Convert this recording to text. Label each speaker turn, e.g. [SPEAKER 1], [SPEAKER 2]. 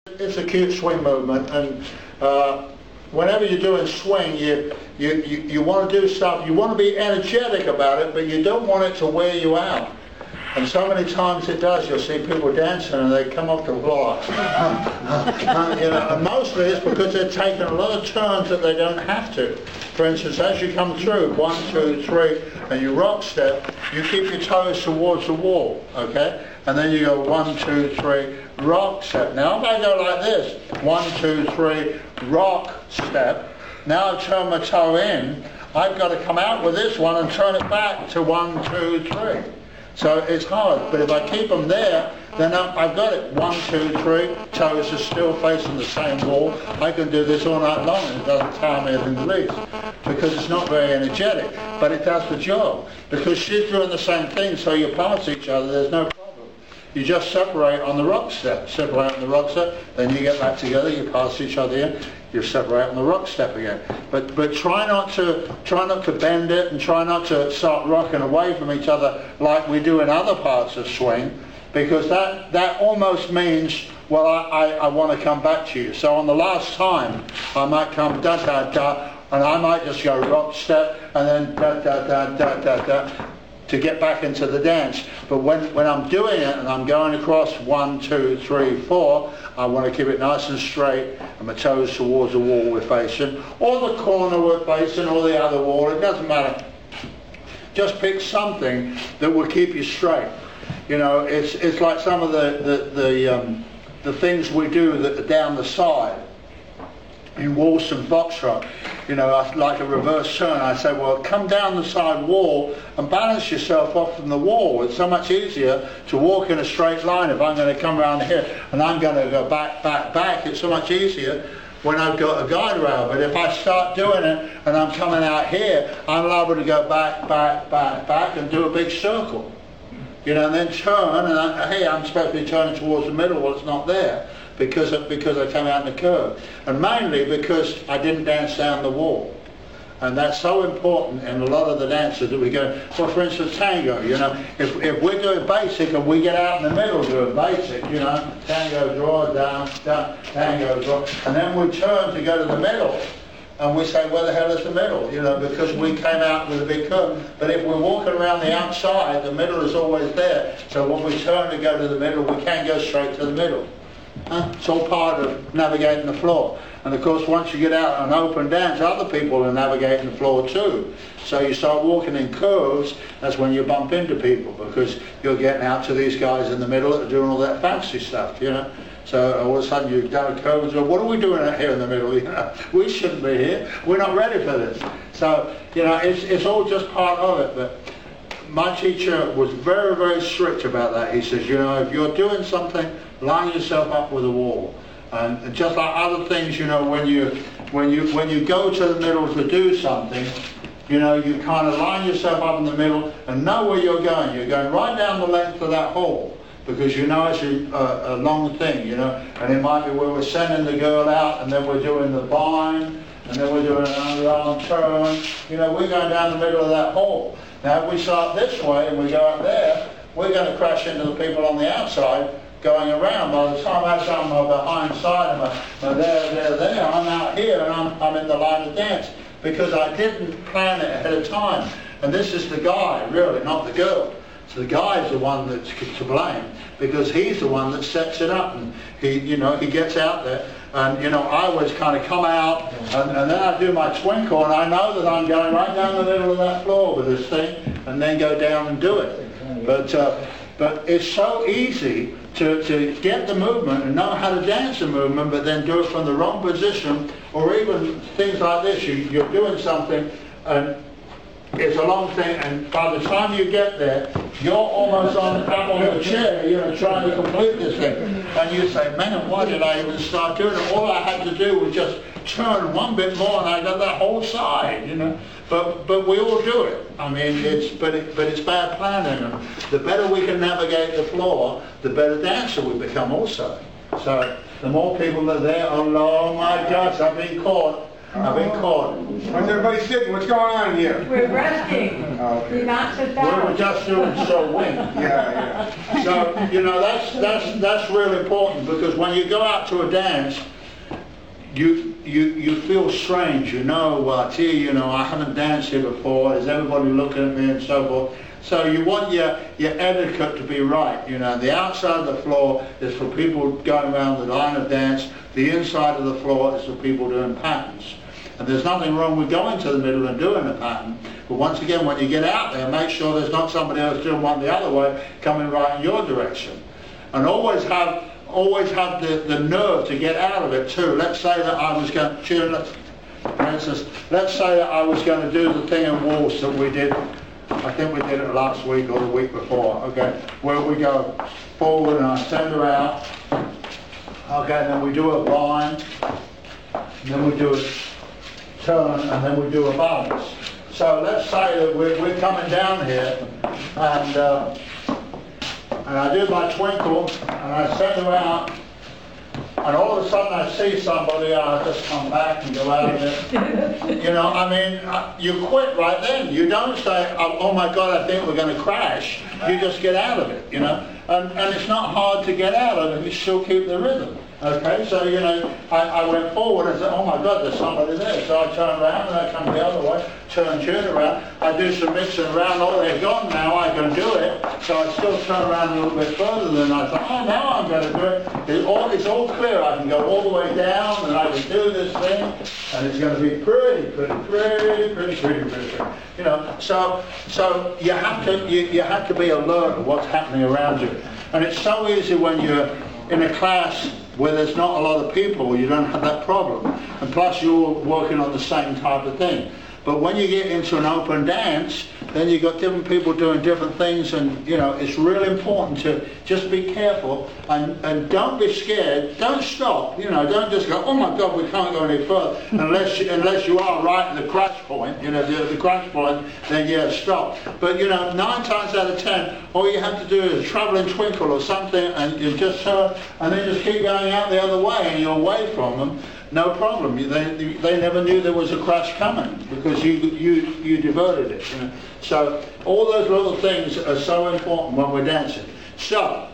[SPEAKER 1] It's a cute swing movement, and whenever you're doing swing, you want to do stuff, you want to be energetic about it, but you don't want it to wear you out. And so many times it does. You'll see people dancing and they come off the floor. And mostly it's because they're taking a lot of turns that they don't have to. For instance, as you come through, 1, 2, 3, and you rock step, you keep your toes towards the wall, okay? And then you go 1, 2, 3, rock step. Now if I go like this, 1, 2, 3, rock step, now I turn my toe in, I've got to come out with this one and turn it back to 1, 2, 3. So it's hard, but if I keep them there, then I've got it. 1, 2, 3, toes are still facing the same wall. I can do this all night long and it doesn't tire me in the least, because it's not very energetic, but it does the job. Because she's doing the same thing, so you pass each other, there's no problem. You just separate on the rock step. Separate on the rock step, then you get back together, you pass each other in, you separate on the rock step again. But try not to bend it, and try not to start rocking away from each other like we do in other parts of swing, because that almost means, well, I want to come back to you. So on the last time, I might come da da da, and I might just go rock step, and then da da da da da da, to get back into the dance. But when I'm doing it and I'm going across 1, 2, 3, 4, I want to keep it nice and straight, and my toes towards the wall we're facing, or the corner we're facing, or the other wall, it doesn't matter. Just pick something that will keep you straight. You know, it's like some of the things we do that are down the side in waltz and foxtrot. You know, like a reverse turn, I say, well, come down the side wall and balance yourself off from the wall. It's so much easier to walk in a straight line if I'm going to come around here and I'm going to go back, back, back. It's so much easier when I've got a guide rail. But if I start doing it and I'm coming out here, I'm liable to go back, back, back, back and do a big circle. You know, and then turn, and hey, I'm supposed to be turning towards the middle. Well, it's not there, because I came out in the curve. And mainly because I didn't dance down the wall. And that's so important in a lot of the dances that we go, well, for instance, tango, you know, if we're doing basic and we get out in the middle doing basic, you know, tango, draw, down, down, tango, draw, and then we turn to go to the middle, and we say, where the hell is the middle? You know, because we came out with a big curve. But if we're walking around the outside, the middle is always there. So when we turn to go to the middle, we can't go straight to the middle. It's all part of navigating the floor. And of course, once you get out on an open dance, other people are navigating the floor too. So you start walking in curves, that's when you bump into people, because you're getting out to these guys in the middle that are doing all that fancy stuff, you know. So all of a sudden you've done a curve and say, what are we doing out here in the middle? You know, we shouldn't be here. We're not ready for this. So, you know, it's all just part of it. But my teacher was very, very strict about that. He says, you know, if you're doing something, line yourself up with a wall. And just like other things, you know, when you go to the middle to do something, you know, you kind of line yourself up in the middle and know where you're going. You're going right down the length of that hall, because you know it's a long thing, you know, and it might be where we're sending the girl out, and then we're doing the bind, and then we're doing an underarm turn. You know, we're going down the middle of that hall. Now if we start this way and we go up there, we're going to crash into the people on the outside going around. By the time I've done my behind side and my there, I'm out here and I'm in the line of dance, because I didn't plan it ahead of time. And this is the guy, really, not the girl. So the guy's the one that's to blame, because he's the one that sets it up, and he gets out there, and you know, I always kind of come out, and then I do my twinkle, and I know that I'm going right down the middle of that floor with this thing, and then go down and do it. But it's so easy to get the movement and know how to dance the movement, but then do it from the wrong position, or even things like this. You're doing something, and it's a long thing, and by the time you get there, you're almost up on the chair, you know, trying to complete this thing. And you say, man, why did I even start doing it? All I had to do was just turn one bit more, and I got that whole side, you know. But we all do it. I mean, it's bad planning. And the better we can navigate the floor, the better dancer we become also. So the more people are there, oh my gosh, I've been caught. I've been caught.
[SPEAKER 2] Where's everybody sitting? What's going on here?
[SPEAKER 3] We're resting.
[SPEAKER 2] Okay.
[SPEAKER 3] Do not sit
[SPEAKER 1] We
[SPEAKER 3] down.
[SPEAKER 1] were just doing swing.
[SPEAKER 2] Yeah.
[SPEAKER 1] So, you know, that's really important, because when you go out to a dance, you feel strange, you know, well, gee, you know, I haven't danced here before, is everybody looking at me and so forth. So you want your etiquette to be right, you know. The outside of the floor is for people going around the line of dance, the inside of the floor is for people doing patterns. And there's nothing wrong with going to the middle and doing a pattern, but once again, when you get out there, make sure there's not somebody else doing one the other way, coming right in your direction. And always have the nerve to get out of it too. Let's say that I was going to, for instance, let's say that I was going to do the thing in waltz that we did, I think we did it last week or the week before, okay, where we go forward and I send her out, okay, and then we do a blind, and then we do a turn, and then we do a balance. So let's say that we're coming down here, and I do my twinkle, and I send her out, and all of a sudden I see somebody, I just come back and go out of it. You know, I mean, you quit right then. You don't say, oh my God, I think we're going to crash. You just get out of it, you know. And it's not hard to get out of it, you still keep the rhythm. Okay, so, you know, I went forward and said, oh my God, there's somebody there. So I turn around and I come the other way, turn around. I do some mixing around. Oh, they're gone now, I can do it. So I still turn around a little bit further than I thought, oh, now I'm going to do it. It's all clear. I can go all the way down and I can do this thing. And it's going to be pretty. You know, so you have to be alert of what's happening around you. And it's so easy when you're in a class where there's not a lot of people, you don't have that problem. And plus you're all working on the same type of thing. But when you get into an open dance, then you've got different people doing different things, and you know, it's really important to just be careful and don't be scared. Don't stop, you know, don't just go, oh my God, we can't go any further, unless you are right at the crash point, you know, the crash point, then yeah, stop. But you know, 9 times out of 10, all you have to do is a traveling twinkle or something, and you just turn, and then just keep going out the other way, and you're away from them. No problem. They never knew there was a crash coming because you diverted it. You know? So all those little things are so important when we're dancing. So